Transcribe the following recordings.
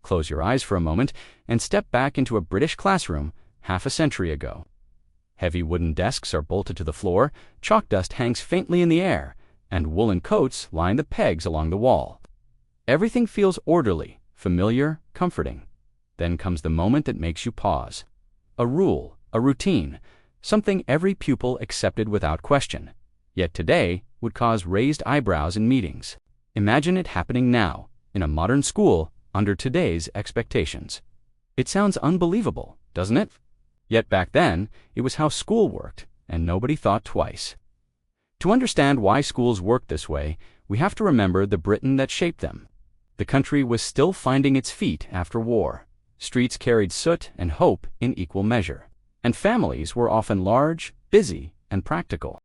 Close your eyes for a moment and step back into a British classroom half a century ago. Heavy wooden desks are bolted to the floor, chalk dust hangs faintly in the air, and woolen coats line the pegs along the wall. Everything feels orderly, familiar, comforting. Then comes the moment that makes you pause. A rule, a routine, something every pupil accepted without question, yet today would cause raised eyebrows in meetings. Imagine it happening now, in a modern school, under today's expectations. It sounds unbelievable, doesn't it? Yet back then, it was how school worked, and nobody thought twice. To understand why schools worked this way, we have to remember the Britain that shaped them. The country was still finding its feet after war. Streets carried soot and hope in equal measure. And families were often large, busy, and practical.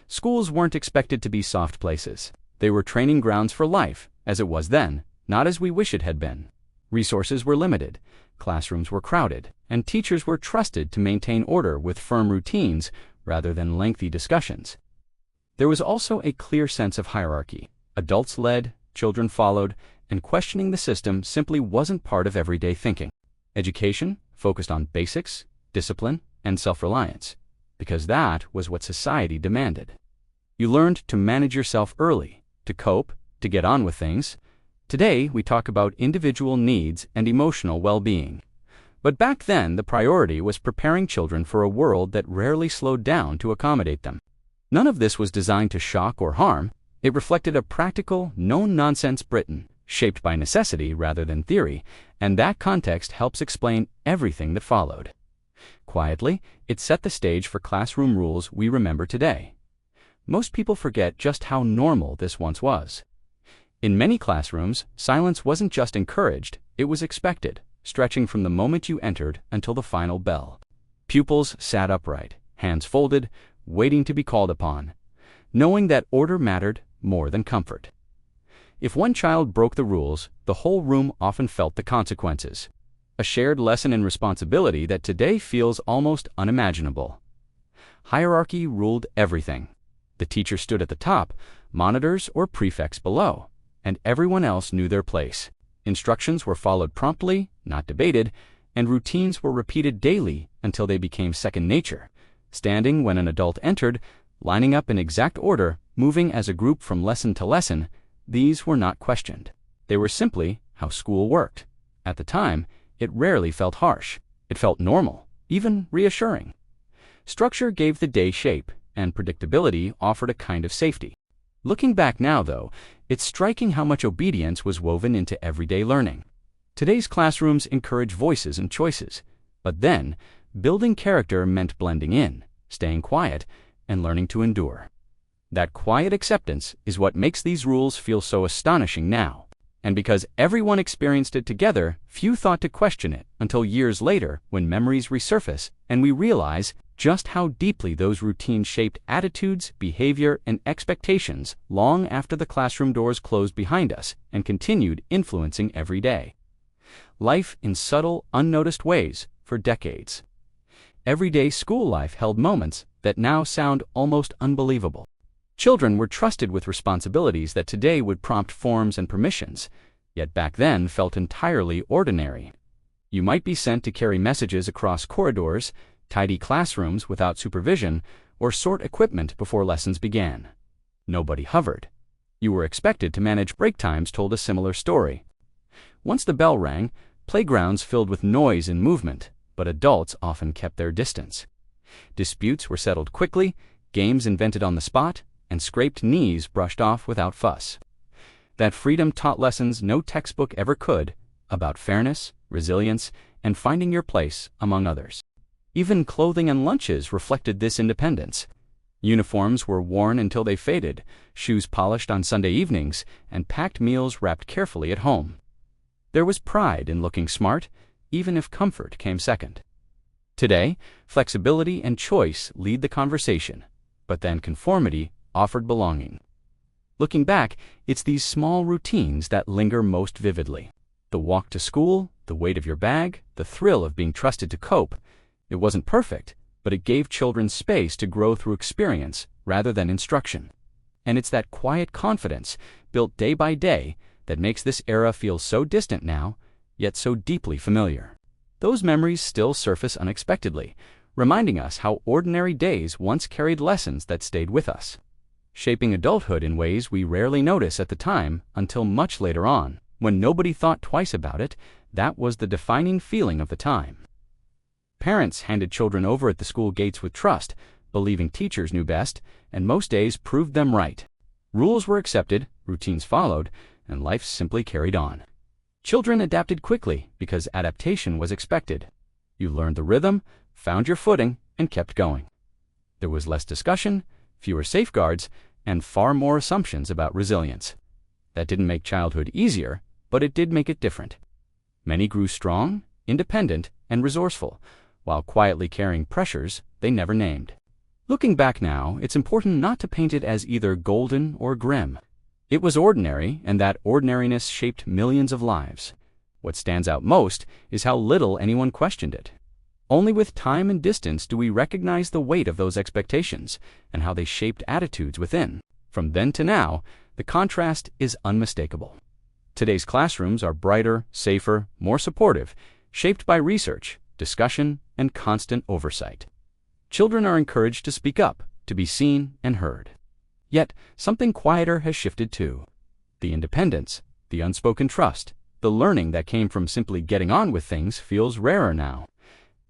Schools weren't expected to be soft places. They were training grounds for life, as it was then, not as we wish it had been. Resources were limited, classrooms were crowded, and teachers were trusted to maintain order with firm routines rather than lengthy discussions. There was also a clear sense of hierarchy. Adults led, children followed, and questioning the system simply wasn't part of everyday thinking. Education focused on basics, discipline, and self-reliance, because that was what society demanded. You learned to manage yourself early, to cope, to get on with things. Today, we talk about individual needs and emotional well-being. But back then, the priority was preparing children for a world that rarely slowed down to accommodate them. None of this was designed to shock or harm. It reflected a practical, no-nonsense Britain, shaped by necessity rather than theory, and that context helps explain everything that followed. Quietly, it set the stage for classroom rules we remember today. Most people forget just how normal this once was. In many classrooms, silence wasn't just encouraged, it was expected, stretching from the moment you entered until the final bell. Pupils sat upright, hands folded, waiting to be called upon, knowing that order mattered more than comfort. If one child broke the rules, the whole room often felt the consequences. A shared lesson in responsibility that today feels almost unimaginable. Hierarchy ruled everything. The teacher stood at the top, monitors or prefects below, and everyone else knew their place. Instructions were followed promptly, not debated, and routines were repeated daily until they became second nature. Standing when an adult entered, lining up in exact order, moving as a group from lesson to lesson, these were not questioned. They were simply how school worked. At the time, it rarely felt harsh. It felt normal, even reassuring. Structure gave the day shape, and predictability offered a kind of safety. Looking back now, though, it's striking how much obedience was woven into everyday learning. Today's classrooms encourage voices and choices, but then, building character meant blending in, staying quiet, and learning to endure. That quiet acceptance is what makes these rules feel so astonishing now. And because everyone experienced it together, few thought to question it until years later when memories resurface and we realize just how deeply those routines shaped attitudes, behavior, and expectations long after the classroom doors closed behind us and continued influencing every day. Life in subtle, unnoticed ways for decades. Everyday school life held moments that now sound almost unbelievable. Children were trusted with responsibilities that today would prompt forms and permissions, yet back then felt entirely ordinary. You might be sent to carry messages across corridors, tidy classrooms without supervision, or sort equipment before lessons began. Nobody hovered. You were expected to manage break times told a similar story. Once the bell rang, playgrounds filled with noise and movement, but adults often kept their distance. Disputes were settled quickly, games invented on the spot, and scraped knees brushed off without fuss. That freedom taught lessons no textbook ever could, about fairness, resilience, and finding your place among others. Even clothing and lunches reflected this independence. Uniforms were worn until they faded, shoes polished on Sunday evenings, and packed meals wrapped carefully at home. There was pride in looking smart, even if comfort came second. Today, flexibility and choice lead the conversation, but then conformity offered belonging. Looking back, it's these small routines that linger most vividly. The walk to school, the weight of your bag, the thrill of being trusted to cope. It wasn't perfect, but it gave children space to grow through experience rather than instruction. And it's that quiet confidence, built day by day, that makes this era feel so distant now, yet so deeply familiar. Those memories still surface unexpectedly, reminding us how ordinary days once carried lessons that stayed with us, shaping adulthood in ways we rarely notice at the time until much later on, when nobody thought twice about it. That was the defining feeling of the time. Parents handed children over at the school gates with trust, believing teachers knew best, and most days proved them right. Rules were accepted, routines followed, and life simply carried on. Children adapted quickly because adaptation was expected. You learned the rhythm, found your footing, and kept going. There was less discussion, fewer safeguards, and far more assumptions about resilience. That didn't make childhood easier, but it did make it different. Many grew strong, independent, and resourceful, while quietly carrying pressures they never named. Looking back now, it's important not to paint it as either golden or grim. It was ordinary, and that ordinariness shaped millions of lives. What stands out most is how little anyone questioned it. Only with time and distance do we recognize the weight of those expectations and how they shaped attitudes within. From then to now, the contrast is unmistakable. Today's classrooms are brighter, safer, more supportive, shaped by research, discussion, and constant oversight. Children are encouraged to speak up, to be seen and heard. Yet, something quieter has shifted too. The independence, the unspoken trust, the learning that came from simply getting on with things feels rarer now.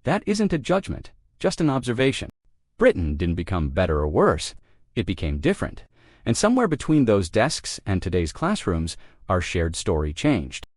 That isn't a judgment, just an observation. Britain didn't become better or worse, it became different. And somewhere between those desks and today's classrooms, our shared story changed.